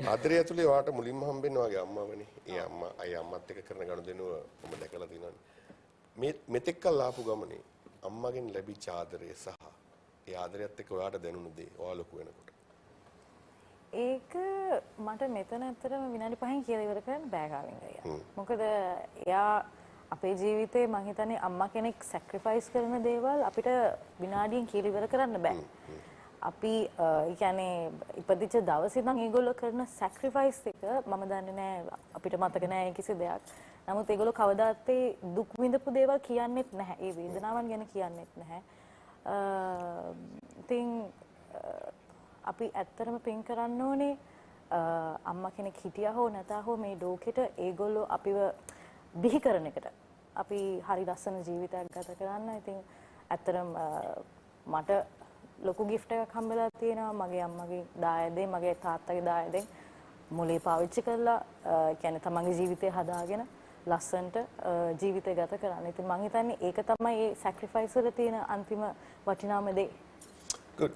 ආදරය ඇතුලේ වාට මුලින්ම හම්බෙන්නේ වගේ අම්මවනේ. ඒ අම්මා අය අම්මත් එක්ක කරන ගනුදෙනුව මම දැකලා තියෙනවානේ. මේ මෙතෙක්කල් ආපු ගමනේ අම්මගෙන් ලැබිච්ච ආදරය සහ ඒ ආදරයත් එක්ක ඔයාට දැනුණු දේ ඔයා ලොකු වෙනකොට. ඒක මට මෙතන ඇත්තටම විනාඩි 5න් කියලා ඉවර කරන්න බෑ ගාවින් අයියා. මොකද එයා අපේ ජීවිතේ මං හිතන්නේ අම්මා කෙනෙක් සැක්‍රිෆයිස් කරන දේවල් අපිට විනාඩියෙන් කියලා ඉවර කරන්න බෑ. අපි කියන්නේ ඉපදිච්ච දවසේ ඉඳන් ඒගොල්ලෝ කරන සැක්‍රිෆයිස් එක මම දන්නේ නෑ අපිට මතක නෑ කිසි දෙයක්. නමුත් ඒගොල්ලෝ කවදාත් දුක් විඳපු දේවල් කියන්නෙත් නැහැ. ඒ වේදනාවන් ගැන කියන්නෙත් නැහැ. ඉතින් අපි ඇත්තටම පින් කරන්න ඕනේ අම්මා කෙනෙක් හිටියා හෝ නැතා හෝ මේ ලෝකෙට ඒගොල්ලෝ අපිව බිහි කරන එකට. අපි හරි ලස්සන ජීවිතයක් ගත කරන්න. ඉතින් ඇත්තටම මට ලොකු gift එකක් හම්බෙලා තියෙනවා මගේ අම්මගේ දායදේ මගේ තාත්තගේ දායදෙන් මොලේ පාවිච්චි කරලා කියන්නේ තමන්ගේ ජීවිතය හදාගෙන ලස්සනට ජීවිතය ගත කරන්න. ඉතින් මං හිතන්නේ ඒක තමයි මේ සැක්‍රිෆයිස් වල තියෙන අන්තිම වටිනාම දේ. good